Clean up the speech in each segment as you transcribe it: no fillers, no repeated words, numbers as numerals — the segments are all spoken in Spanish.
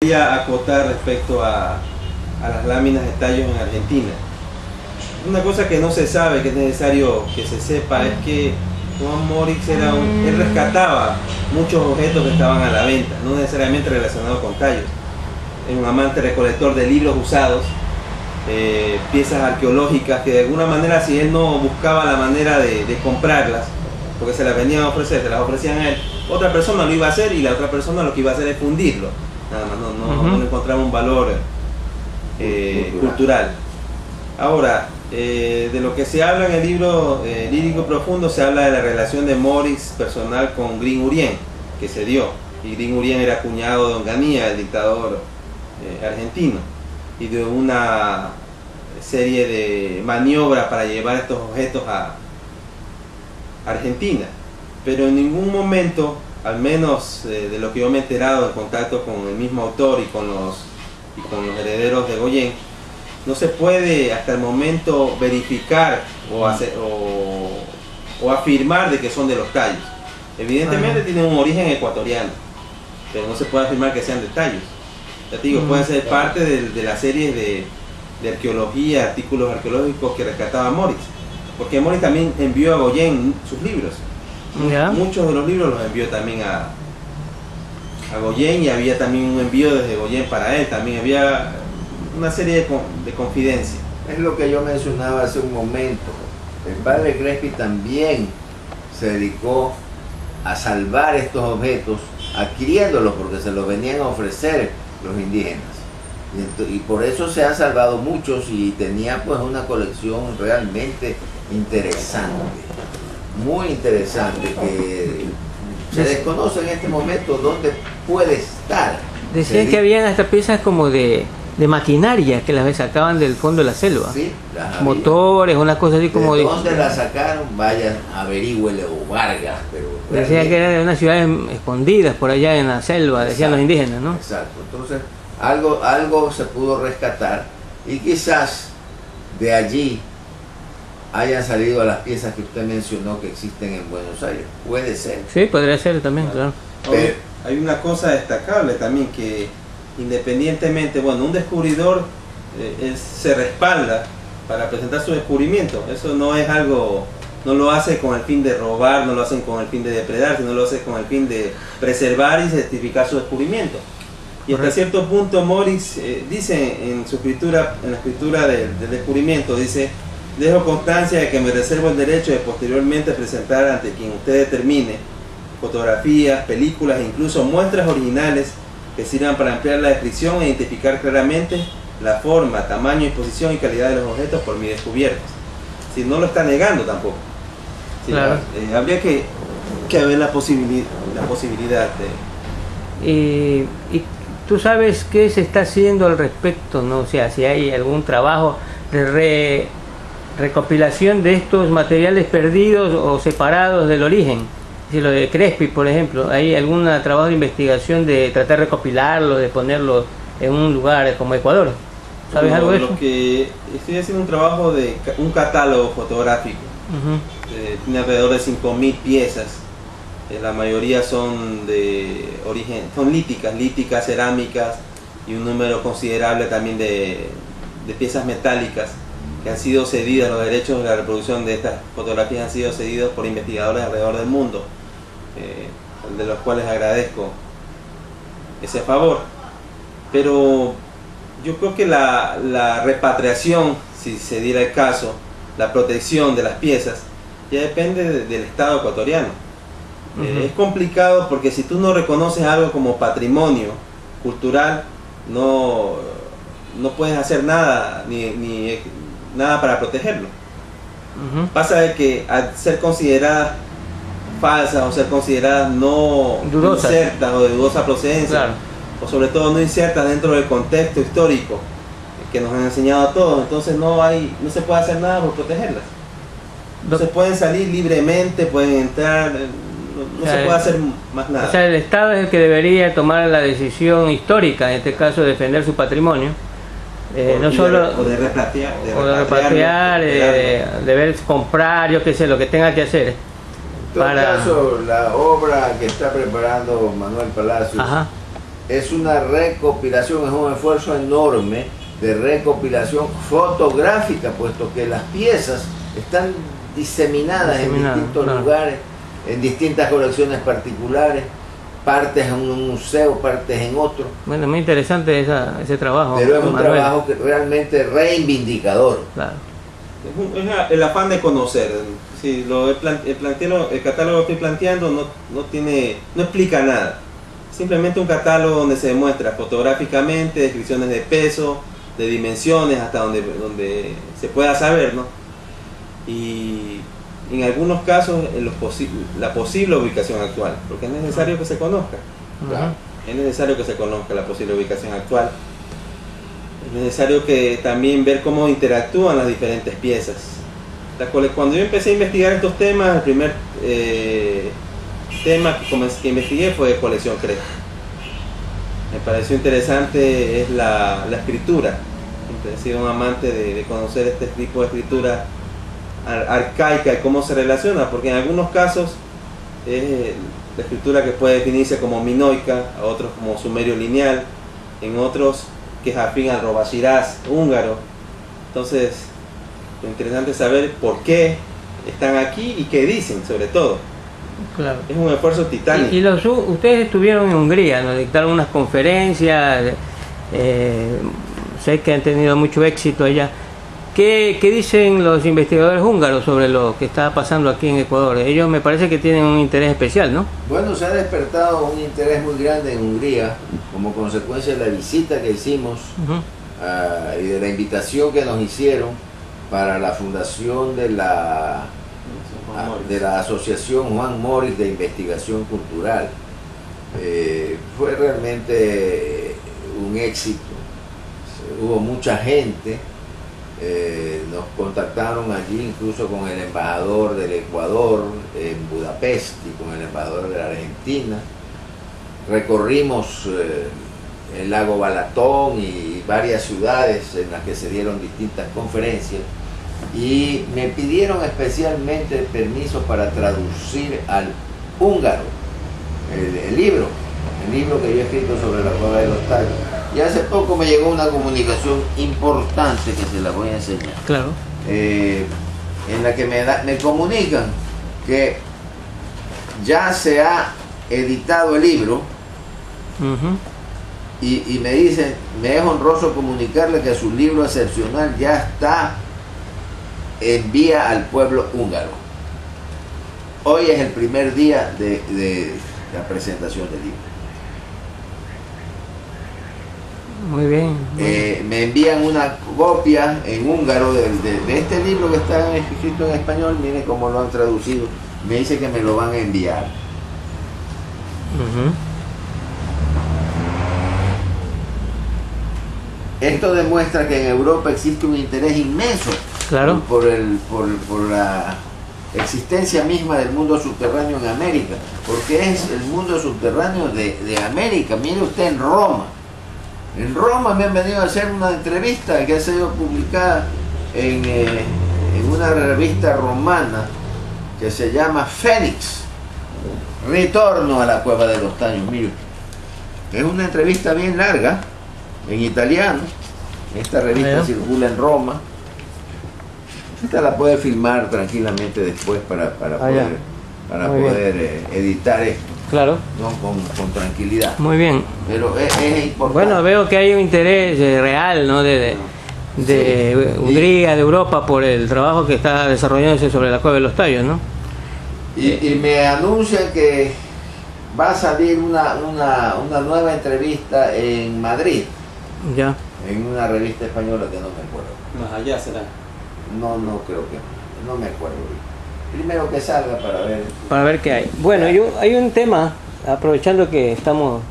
Voy a acotar respecto a las láminas de tallos en Argentina. Una cosa que no se sabe, que es necesario que se sepa, es que Juan Morix él rescataba muchos objetos que estaban a la venta, no necesariamente relacionados con tallos. Era un amante recolector de libros usados, piezas arqueológicas que de alguna manera, si él no buscaba la manera de comprarlas, porque se las venían a ofrecer, se las ofrecían a él, otra persona lo iba a hacer, y la otra persona lo que iba a hacer es fundirlo. Nada más, no encontraba un valor cultural. Ahora, de lo que se habla en el libro Lírico Profundo, se habla de la relación de Morix personal con Grin-Urien, que se dio. Y Grin-Urien era cuñado de Onganía, el dictador argentino, y de una serie de maniobras para llevar estos objetos a Argentina. Pero en ningún momento, al menos de lo que yo me he enterado en contacto con el mismo autor y con los herederos de Goyen, no se puede hasta el momento verificar o afirmar de que son de los tallos. Evidentemente tienen un origen ecuatoriano, pero no se puede afirmar que sean de tallos. Ya te digo, pueden ser parte de la serie de arqueología, artículos arqueológicos que rescataba Morix, porque Morix también envió a Goyen sus libros. Muchos de los libros los envió también a Goyen, y había también un envío desde Goyen para él. También había una serie de confidencias. Es lo que yo mencionaba hace un momento. El padre Crespi también se dedicó a salvar estos objetos, adquiriéndolos porque se los venían a ofrecer los indígenas. Y por eso se han salvado muchos, y tenía pues una colección realmente interesante, muy interesante, que se desconoce en este momento dónde puede estar. Decían que habían hasta piezas como de maquinaria que las sacaban del fondo de la selva. Sí, motores, una cosa así como ¿de dónde las sacaron? Vayan, averígüele, o Vargas. Pero decían que eran de unas ciudades escondidas por allá en la selva, decían los indígenas, ¿no? Exacto. Entonces, algo se pudo rescatar, y quizás de allí hayan salido las piezas que usted mencionó que existen en Buenos Aires. Puede ser. Sí, podría ser también, claro. Pero hay una cosa destacable también, que independientemente, un descubridor se respalda para presentar su descubrimiento. Eso no es algo, no lo hace con el fin de robar, no lo hacen con el fin de depredar, sino lo hace con el fin de preservar y certificar su descubrimiento. Y hasta cierto punto Morix dice en su escritura, en la escritura del descubrimiento, dice: dejo constancia de que me reservo el derecho de posteriormente presentar ante quien usted determine fotografías, películas e incluso muestras originales que sirvan para ampliar la descripción e identificar claramente la forma, tamaño, posición y calidad de los objetos por mí descubiertos. Si no lo está negando tampoco. Claro. Habría que haber la posibilidad de... Y tú sabes qué se está haciendo al respecto, ¿no? O sea, si hay algún trabajo de recopilación de estos materiales perdidos o separados del origen. Si lo de Crespi, por ejemplo, ¿hay algún trabajo de investigación de tratar de recopilarlo, de ponerlo en un lugar como Ecuador? ¿Sabes algo de eso? Lo que estoy haciendo un trabajo de un catálogo fotográfico. Tiene alrededor de 5.000 piezas. La mayoría son de origen, son líticas, cerámicas, y un número considerable también de piezas metálicas que han sido cedidas. Los derechos de la reproducción de estas fotografías han sido cedidos por investigadores alrededor del mundo, de los cuales agradezco ese favor. Pero yo creo que la repatriación, si se diera el caso, la protección de las piezas, ya depende del Estado ecuatoriano. Es complicado, porque si tú no reconoces algo como patrimonio cultural, no puedes hacer nada, ni nada para protegerlo. Pasa de que al ser consideradas falsas, o ser consideradas no insertas o de dudosa procedencia, o sobre todo no insertas dentro del contexto histórico que nos han enseñado a todos, entonces no se puede hacer nada por protegerlas. Entonces pueden salir libremente, pueden entrar, no se puede hacer más nada. O sea, el Estado es el que debería tomar la decisión histórica, en este caso defender su patrimonio. No solo de repatriar, de ver, comprar, yo qué sé, lo que tenga que hacer. En todo caso, la obra que está preparando Manuel Palacios es una recopilación, es un esfuerzo enorme de recopilación fotográfica, puesto que las piezas están diseminadas en distintos lugares, en distintas colecciones particulares, partes en un museo, partes en otro. Bueno, muy interesante ese trabajo. Pero es un Manuel. trabajo que realmente reivindicador. Claro. Es el afán de conocer. Si el catálogo que estoy planteando no explica nada. Simplemente un catálogo donde se demuestra fotográficamente descripciones de peso, de dimensiones, hasta donde se pueda saber, ¿no? Y en algunos casos la posible ubicación actual, porque es necesario que se conozca. Claro. Es necesario que se conozca la posible ubicación actual. Es necesario que también ver cómo interactúan las diferentes piezas. Cuando yo empecé a investigar estos temas, el primer tema que investigué fue colección Crespo. Me pareció interesante es la escritura. Siempre he sido un amante de conocer este tipo de escritura arcaica y cómo se relaciona, porque en algunos casos es la escritura que puede definirse como minoica, a otros como sumerio lineal, en otros que es afín al Robachiraz húngaro. Entonces, lo interesante es saber por qué están aquí y qué dicen, sobre todo. Claro. Es un esfuerzo titánico. Ustedes estuvieron en Hungría, nos dictaron unas conferencias, sé que han tenido mucho éxito allá. ¿Qué dicen los investigadores húngaros sobre lo que está pasando aquí en Ecuador? Ellos me parece que tienen un interés especial, ¿no? Bueno, se ha despertado un interés muy grande en Hungría como consecuencia de la visita que hicimos y de la invitación que nos hicieron para la fundación de la Asociación Juan Moritz de Investigación Cultural. Fue realmente un éxito. Hubo mucha gente. Nos contactaron allí incluso con el embajador del Ecuador en Budapest y con el embajador de la Argentina. Recorrimos el lago Balatón y varias ciudades en las que se dieron distintas conferencias y me pidieron especialmente permiso para traducir al húngaro el libro que yo he escrito sobre la cueva de los tallos. Y hace poco me llegó una comunicación importante que se la voy a enseñar. Claro. En la que me comunican que ya se ha editado el libro y me dicen, me es honroso comunicarle que su libro excepcional ya está en vía al pueblo húngaro. Hoy es el primer día de la presentación del libro. Muy bien. Me envían una copia en húngaro de este libro que está escrito en español. Miren cómo lo han traducido. Me dice que me lo van a enviar. Esto demuestra que en Europa existe un interés inmenso, claro, por la existencia misma del mundo subterráneo en América, porque es el mundo subterráneo de América. Mire usted en Roma. En Roma me han venido a hacer una entrevista que ha sido publicada en una revista romana que se llama Fénix, Retorno a la cueva de los tallos. Mire, es una entrevista bien larga, en italiano. Esta revista circula en Roma. Esta la puede filmar tranquilamente después para poder editar esto. Claro. ¿No? Con tranquilidad. Muy bien. Pero es importante. Bueno, veo que hay un interés real, ¿no? de Hungría, de Europa, por el trabajo que está desarrollándose sobre la cueva de los tallos, ¿no? Y me anuncian que va a salir una nueva entrevista en Madrid. Ya. En una revista española que no me acuerdo. Más allá será. No creo que no me acuerdo. Primero que salga para ver qué hay. Bueno, hay un tema, aprovechando que estamos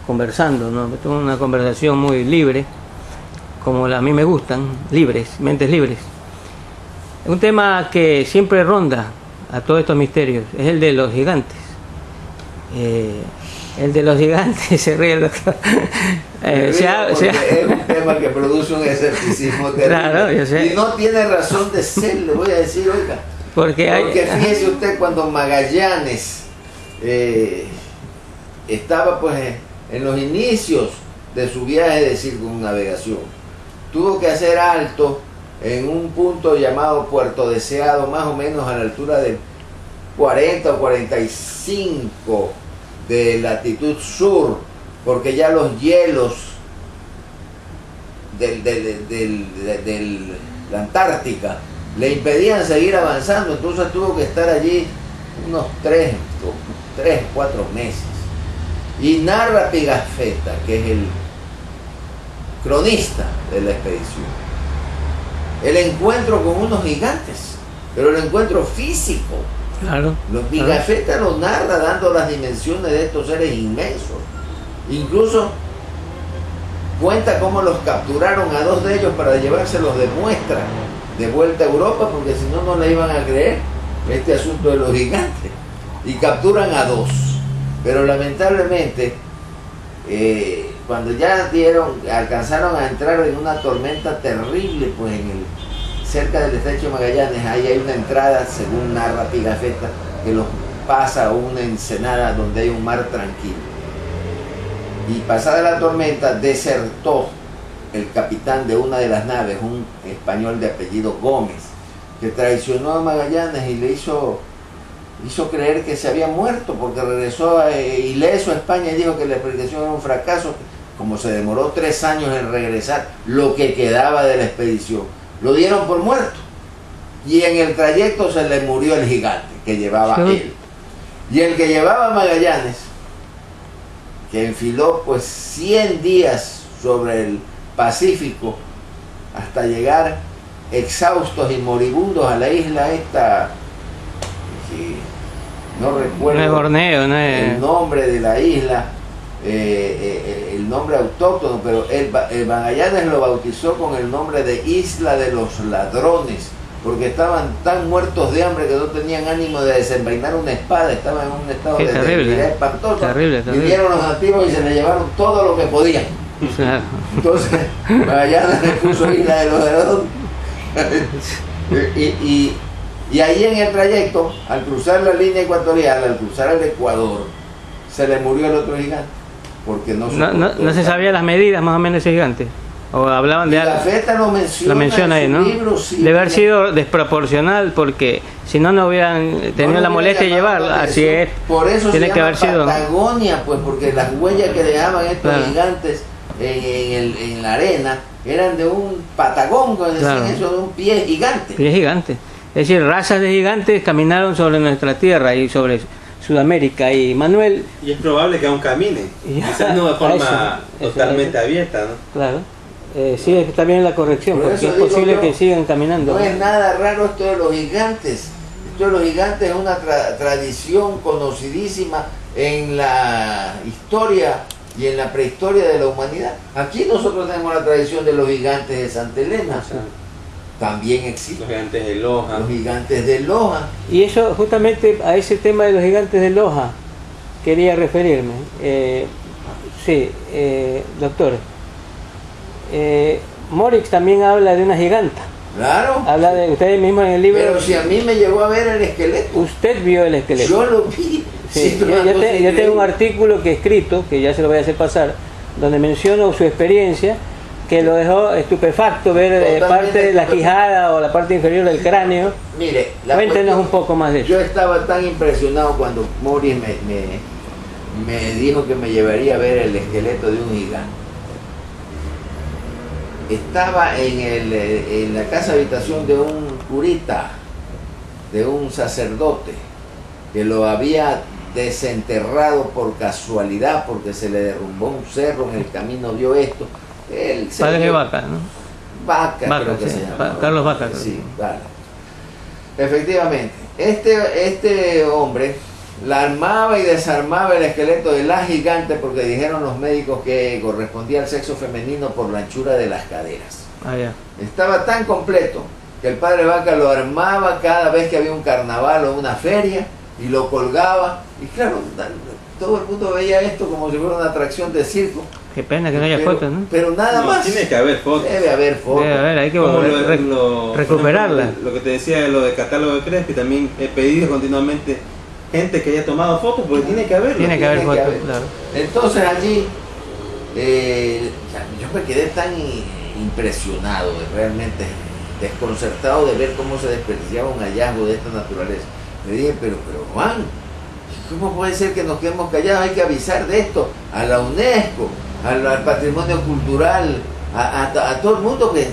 conversando, ¿no? Tengo una conversación muy libre, como a mí me gustan, mentes libres. Un tema que siempre ronda a todos estos misterios es el de los gigantes. El de los gigantes, se ríe el doctor. Es un tema que produce un escepticismo terrible. Claro, yo sé. Y no tiene razón de ser, le voy a decir, oiga. Porque fíjese usted, cuando Magallanes estaba pues en los inicios de su viaje de circunnavegación. Tuvo que hacer alto en un punto llamado Puerto Deseado, más o menos a la altura de 40 o 45 de latitud sur, porque ya los hielos de la Antártica le impedían seguir avanzando, entonces tuvo que estar allí unos 4 meses. Y narra Pigafetta, que es el cronista de la expedición, el encuentro con unos gigantes, pero el encuentro físico. Claro. Pigafetta lo narra dando las dimensiones de estos seres inmensos. Incluso cuenta cómo los capturaron a 2 de ellos para llevárselos de muestra de vuelta a Europa, porque si no, no le iban a creer este asunto de los gigantes. Y capturan a 2. Pero lamentablemente, cuando ya alcanzaron a entrar en una tormenta terrible, pues cerca del estrecho de Magallanes, ahí hay una entrada, según narra Pigafetta, que los pasa a una ensenada donde hay un mar tranquilo. Y pasada la tormenta, desertó el capitán de una de las naves, un español de apellido Gómez, que traicionó a Magallanes y le hizo creer que se había muerto, porque regresó ileso a España y dijo que la expedición era un fracaso. Como se demoró 3 años en regresar lo que quedaba de la expedición, lo dieron por muerto, y en el trayecto se le murió el gigante que llevaba él, y el que llevaba Magallanes, que enfiló pues 100 días sobre el Pacífico hasta llegar exhaustos y moribundos a la isla esta, que no recuerdo no es Borneo, no es el nombre de la isla, el nombre autóctono, pero el Magallanes lo bautizó con el nombre de Isla de los Ladrones, porque estaban tan muertos de hambre que no tenían ánimo de desenvainar una espada, estaban en un estado de debilidad espantosa. Vinieron los nativos y se le llevaron todo lo que podían. Claro. Entonces Magallanes le puso Isla de los Ladrones. Y ahí en el trayecto, al cruzar la línea ecuatorial, al cruzar el Ecuador, se le murió el otro gigante, porque no se sabía las medidas más o menos de ese gigante, o hablaban de algo. Pigafetta lo menciona ahí, ¿no? Libro, sí, debe haber sido desproporcional, porque si no, no hubieran tenido la molestia de llevarlo. Así es. Por eso tiene que haber sido Patagonia, pues, porque las huellas que dejaban estos gigantes en la arena eran de un patagón, como decían eso, de un pie gigante. Pie gigante. Es decir, razas de gigantes caminaron sobre nuestra tierra y sobre Sudamérica. Y Manuel... Y es probable que aún caminen, quizás no de forma totalmente abierta, ¿no? Claro. Sí, está bien la corrección, porque es posible que sigan caminando. No es nada raro esto de los gigantes. Esto de los gigantes es una tradición conocidísima en la historia y en la prehistoria de la humanidad. Aquí nosotros tenemos la tradición de los gigantes de Santa Elena. También existen los gigantes de Loja. Los gigantes de Loja. Y eso, justamente a ese tema de los gigantes de Loja quería referirme. Doctor. Morix también habla de una giganta. Claro. Habla de usted mismo en el libro. Pero si a mí me llegó a ver el esqueleto. Usted vio el esqueleto. Yo lo vi. Sí, yo tengo un artículo que he escrito, que ya se lo voy a hacer pasar, donde menciono su experiencia, que lo dejó estupefacto ver parte de la quijada o la parte inferior del cráneo. Mire, cuéntenos un poco más de eso. Yo estaba tan impresionado cuando Morris me dijo que me llevaría a ver el esqueleto de un gigante. Estaba en la casa habitación de un curita, de un sacerdote, que lo había desenterrado por casualidad, porque se le derrumbó un cerro en el camino, vio esto. Padre Vaca, ¿no? Vaca, creo que se llama. Carlos Vaca. Sí, vale. Efectivamente, este hombre la armaba y desarmaba el esqueleto de la gigante, porque dijeron los médicos que correspondía al sexo femenino por la anchura de las caderas. Estaba tan completo que el padre Vaca lo armaba cada vez que había un carnaval o una feria y lo colgaba, y claro, todo el mundo veía esto como si fuera una atracción de circo. Qué pena que no haya fotos, ¿no? Pero nada más. Tiene que haber fotos. Debe haber fotos. Debe haber, hay que recuperarla. Lo que te decía de lo de catálogo de Crespi, también he pedido continuamente gente que haya tomado fotos, porque tiene que haberlo. Tiene que haber fotos, claro. Entonces allí yo me quedé tan impresionado, realmente desconcertado de ver cómo se desperdiciaba un hallazgo de esta naturaleza. Le dije, pero Juan, ¿cómo puede ser que nos quedemos callados? Hay que avisar de esto a la UNESCO, al patrimonio cultural, a todo el mundo que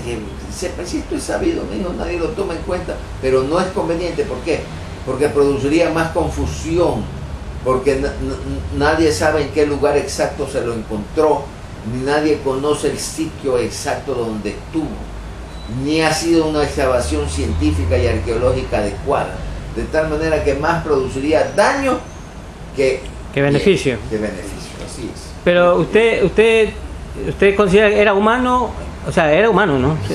sepa, si esto es sabido, nadie lo toma en cuenta, pero no es conveniente. ¿Por qué? Porque produciría más confusión, porque nadie sabe en qué lugar exacto se lo encontró, ni nadie conoce el sitio exacto donde estuvo, ni ha sido una excavación científica y arqueológica adecuada, de tal manera que más produciría daño que beneficio. Que beneficio, así es. Pero usted considera que era humano, o sea, era humano, ¿no? Sí.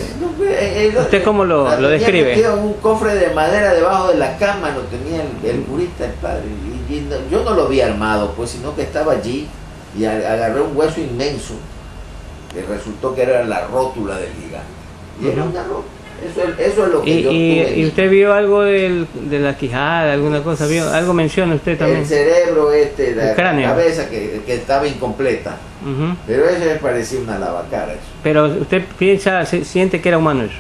¿Usted cómo lo describe? Metido en un cofre de madera debajo de la cama, lo tenía el curista, el padre, y yo no lo vi armado, pues, sino que estaba allí y agarré un hueso inmenso, que resultó que era la rótula del gigante. Y era una rótula. Eso es lo que yo tuve. ¿Y usted vio algo de la quijada, alguna cosa? ¿Vio? ¿Algo menciona usted también? El cerebro, la cráneo, cabeza que estaba incompleta. Pero eso me parecía una lavacara. Eso. Pero usted siente que era humano eso.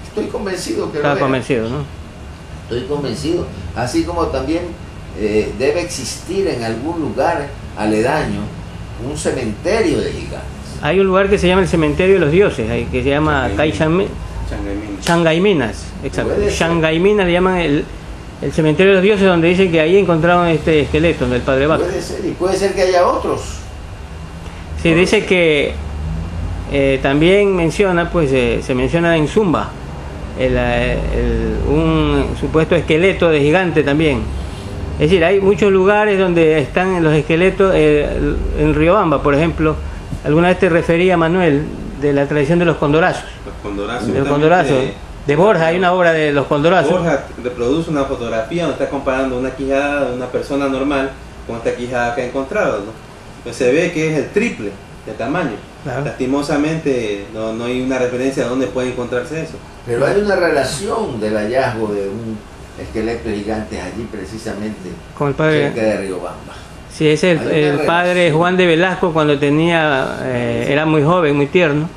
Estoy convencido que Estaba convencido, ¿no? Estoy convencido. Así como también debe existir en algún lugar aledaño un cementerio de gigantes. Hay un lugar que se llama el Cementerio de los Dioses, que se llama Changaiminas, exacto. Changaiminas le llaman el Cementerio de los Dioses, donde dicen que ahí encontraron este esqueleto del Padre Vaca. Puede ser, y puede ser que haya otros. Sí, dice que también menciona, pues se menciona en Zumba, un supuesto esqueleto de gigante también. Es decir, hay muchos lugares donde están los esqueletos, en Riobamba, por ejemplo. Alguna vez te refería, Manuel, de la tradición de los condorazos. Los condorazos. De los condorazos. De Borja, hay una obra de los condorazos. Borja reproduce una fotografía donde está comparando una quijada de una persona normal con esta quijada que ha encontrado, ¿no? Pues se ve que es el triple de tamaño. Claro. Lastimosamente no hay una referencia a dónde puede encontrarse eso. Pero hay una relación del hallazgo de un esqueleto gigante allí precisamente con el padre cerca de Riobamba. Sí, es el padre Juan de Velasco, cuando era muy joven, muy tierno.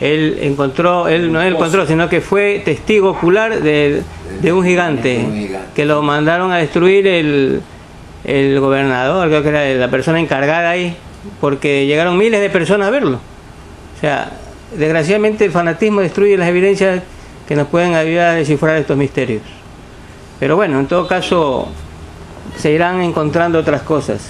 Él no encontró, sino que fue testigo ocular de un gigante que lo mandaron a destruir el gobernador, creo que era la persona encargada ahí, porque llegaron miles de personas a verlo. O sea, desgraciadamente el fanatismo destruye las evidencias que nos pueden ayudar a descifrar estos misterios. Pero bueno, en todo caso se irán encontrando otras cosas.